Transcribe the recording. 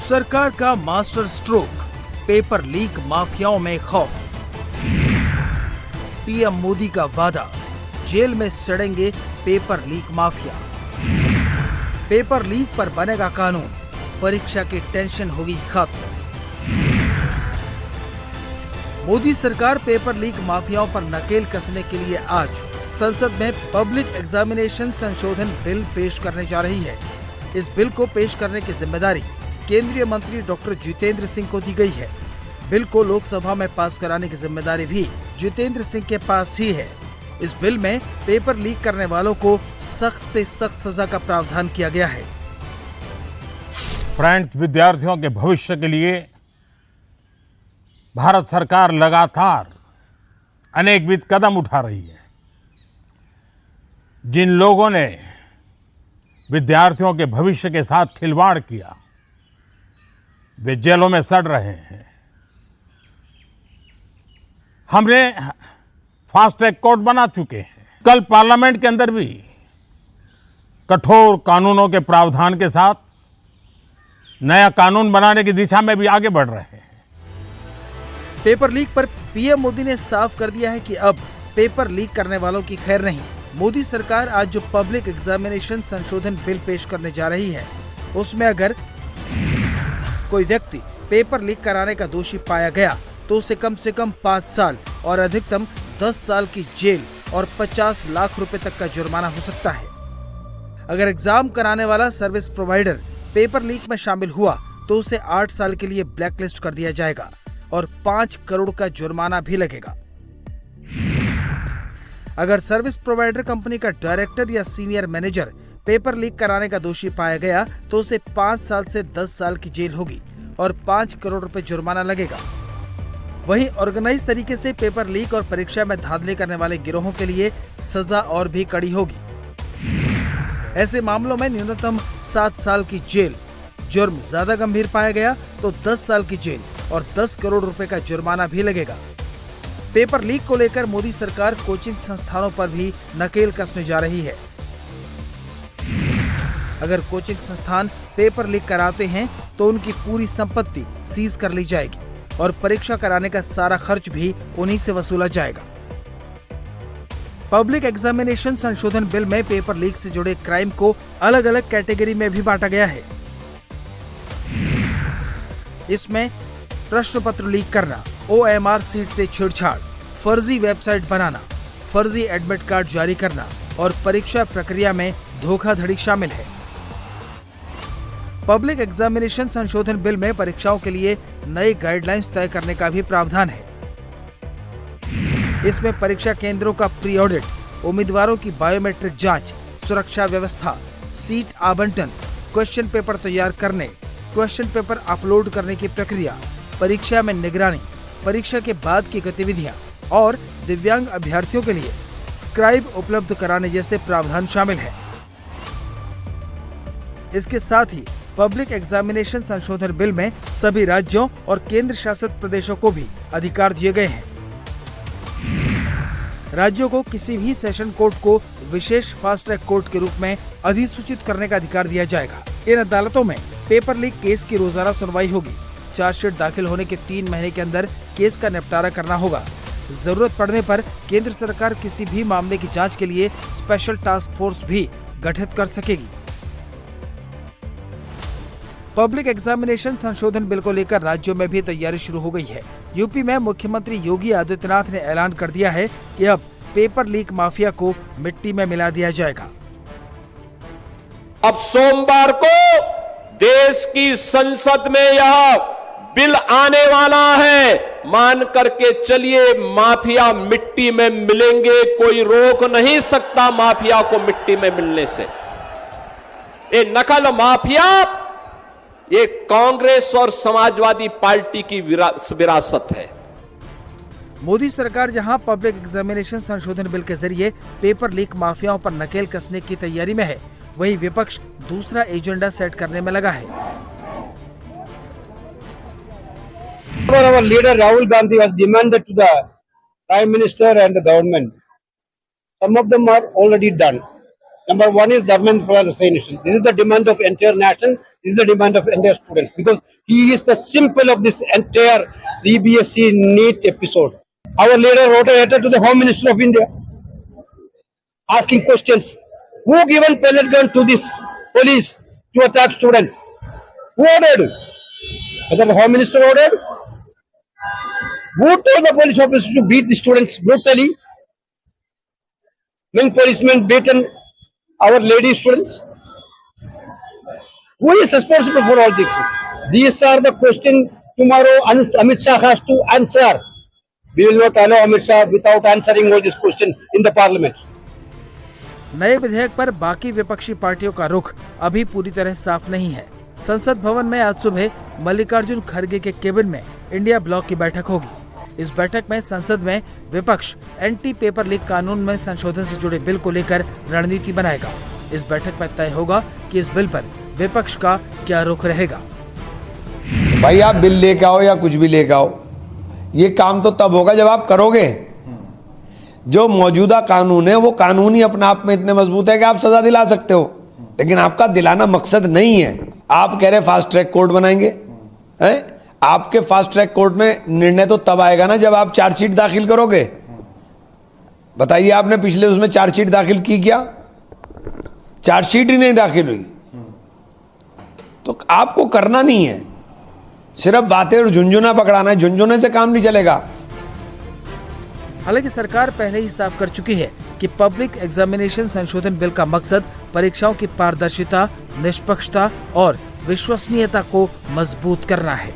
सरकार का master stroke, paper leak माफियाओं में खौफ। पीएम मोदी का वादा, जेल में सड़ेंगे paper leak mafia. Paper leak पर बनेगा कानून, परीक्षा की टेंशन होगी खत्म। मोदी सरकार पेपर लीक माफियाओं पर नकेल कसने के लिए आज संसद में पब्लिक एग्जामिनेशन संशोधन बिल पेश करने जा रही है। इस बिल को पेश करने की जिम्मेदारी केंद्रीय मंत्री डॉक्टर जितेंद्र सिंह को दी गई है। बिल को लोकसभा में पास कराने की जिम्मेदारी भी जितेंद्र सिंह के पास ही है। इस बिल में पेपर लीक करने वालों को सख्त से सख्त सजा का प्रावधान किया गया है। फ्रेंड्स, विद्यार्थियों के भविष्य के लिए भारत सरकार लगातार अनेकविध कदम उठा रही है। जिन लोगों ने विद्यार्थियों के भविष्य के साथ खिलवाड़ किया, वे जेलों में सड़ रहे हैं। हमने फास्ट ट्रैक कोर्ट बना चुके हैं। कल पार्लियामेंट के अंदर भी कठोर कानूनों के प्रावधान के साथ नया कानून बनाने की दिशा में भी आगे बढ़ रहे हैं। पेपर लीक पर पीएम मोदी ने साफ कर दिया है कि अब पेपर लीक करने वालों की खैर नहीं। मोदी सरकार आज जो पब्लिक एग्जामिनेशन संशोधन बिल पेश करने जा रही है, उसमें अगर कोई व्यक्ति पेपर लीक कराने का दोषी पाया गया तो उसे कम से कम 5 साल और अधिकतम 10 साल की जेल और 50 लाख रुपए तक का जुर्माना हो सकता है। अगर एग्जाम कराने वाला सर्विस प्रोवाइडर पेपर लीक में शामिल हुआ तो उसे 8 साल के लिए ब्लैकलिस्ट कर दिया जाएगा और 5 करोड़ का जुर्माना भी लगेगा। अगर सर्विस प्रोवाइडर कंपनी का डायरेक्टर या सीनियर मैनेजर पेपर लीक कराने का दोषी पाया गया तो उसे 5 साल से 10 साल की जेल होगी और 5 करोड़ रुपए जुर्माना लगेगा। वहीं ऑर्गेनाइज तरीके से पेपर लीक और परीक्षा में धांधली करने वाले गिरोहों के लिए सजा और भी कड़ी होगी। ऐसे मामलों में न्यूनतम 7 साल की जेल, जुर्म ज्यादा गंभीर पाया गया तो 10 साल की जेल और 10 करोड़ रुपए का जुर्माना भी लगेगा। पेपर लीक को लेकर मोदी सरकार कोचिंग संस्थानों पर भी नकेल कसने जा रही है। अगर कोचिंग संस्थान पेपर लीक कराते हैं तो उनकी पूरी संपत्ति सीज कर ली जाएगी और परीक्षा कराने का सारा खर्च भी उन्हीं से वसूला जाएगा। पब्लिक एग्जामिनेशन संशोधन बिल में पेपर लीक से जुड़े क्राइम को अलग अलग कैटेगरी में भी बांटा गया है। इसमें प्रश्न पत्र लीक करना, OMR सीट से छेड़छाड़, फर्जी वेबसाइट बनाना, फर्जी एडमिट कार्ड जारी करना और परीक्षा प्रक्रिया में धोखाधड़ी शामिल है। पब्लिक एग्जामिनेशन संशोधन बिल में परीक्षाओं के लिए नए गाइडलाइंस तय करने का भी प्रावधान है। इसमें परीक्षा केंद्रों का प्री ऑडिट, उम्मीदवारों की बायोमेट्रिक जांच, सुरक्षा व्यवस्था, सीट आवंटन, क्वेश्चन पेपर तैयार करने, क्वेश्चन पेपर अपलोड करने की प्रक्रिया, परीक्षा में निगरानी, परीक्षा के बाद की गतिविधियां और दिव्यांग अभ्यर्थियों के लिए स्क्राइब उपलब्ध कराने जैसे प्रावधान शामिल है। इसके साथ ही पब्लिक एग्जामिनेशन संशोधन बिल में सभी राज्यों और केंद्र शासित प्रदेशों को भी अधिकार दिए गए हैं। राज्यों को किसी भी सेशन कोर्ट को विशेष फास्ट ट्रैक कोर्ट के रूप में अधिसूचित करने का अधिकार दिया जाएगा। इन अदालतों में पेपर लीक केस की रोजाना सुनवाई होगी। चार्जशीट दाखिल होने के 3 महीने के अंदर केस का निपटारा करना होगा। जरूरत पड़ने पर केंद्र सरकार किसी भी मामले की जांच के लिए स्पेशल टास्क फोर्स भी गठित कर सकेगी। पब्लिक एग्जामिनेशन संशोधन बिल को लेकर राज्यों में भी तैयारी शुरू हो गई है। यूपी में मुख्यमंत्री योगी आदित्यनाथ ने ऐलान कर दिया है कि अब पेपर लीक माफिया को मिट्टी में मिला दिया जाएगा। अब सोमवार को देश की संसद में यह बिल आने वाला है। मान करके चलिए, माफिया मिट्टी में मिलेंगे, कोई रोक नहीं सकता माफिया को मिट्टी में मिलने से। ये नकल माफिया ये कांग्रेस और समाजवादी पार्टी की विरासत है। मोदी सरकार जहां पब्लिक एग्जामिनेशन संशोधन बिल के जरिए पेपर लीक माफियाओं पर नकेल कसने की तैयारी में है, वहीं विपक्ष दूसरा एजेंडा सेट करने में लगा है। Our leader Rahul Gandhi has demanded to the Prime Minister and the government. Some of them are already done. Number one is government for resignation. This is the demand of entire nation. This is the demand of entire students because he is the symbol of this entire CBSE NEET episode. Our leader wrote a letter to the Home Minister of India asking questions. Who given pellet gun to this police to attack students? Who ordered? Whether the Home Minister ordered? Who told the police officers to beat the students brutally? When policemen beaten our lady students? Who is responsible for all this? These are the questions tomorrow Amit Shah has to answer. We will not allow Amit Shah without answering all these questions in the parliament. नए विधेयक पर बाकी विपक्षी पार्टियों का रुख अभी पूरी तरह साफ नहीं है। संसद भवन में आज सुबह मल्लिकार्जुन खड़गे के केबिन में इंडिया ब्लॉक की बैठक होगी। इस बैठक में संसद में विपक्ष एंटी पेपर लीक कानून में संशोधन से जुड़े बिल को लेकर रणनीति बनाएगा। इस बैठक में तय होगा कि इस बिल पर विपक्ष का क्या रुख रहेगा। भाई आप बिल लेके आओ या कुछ भी लेके आओ, ये काम तो तब होगा जब आप करोगे। जो मौजूदा कानून है वो कानून ही अपने आप में इतने मजबूत है कि आप सजा दिला सकते हो, लेकिन आपका दिलाना मकसद नहीं है। आप कह रहे फास्ट ट्रैक कोर्ट बनाएंगे, हैं? आपके फास्ट ट्रैक कोर्ट में निर्णय तो तब आएगा ना जब आप चार्जशीट दाखिल करोगे। बताइए, आपने पिछले उसमें चार्जशीट दाखिल की क्या? चार्जशीट ही नहीं दाखिल हुई। तो आपको करना नहीं है, सिर्फ बातें और झुंझुना पकड़ाना है। झुंझुने से काम नहीं चलेगा। हालांकि सरकार पहले ही साफ कर चुकी है कि पब्लिक एग्जामिनेशन संशोधन बिल का मकसद परीक्षाओं की पारदर्शिता, निष्पक्षता और विश्वसनीयता को मजबूत करना है।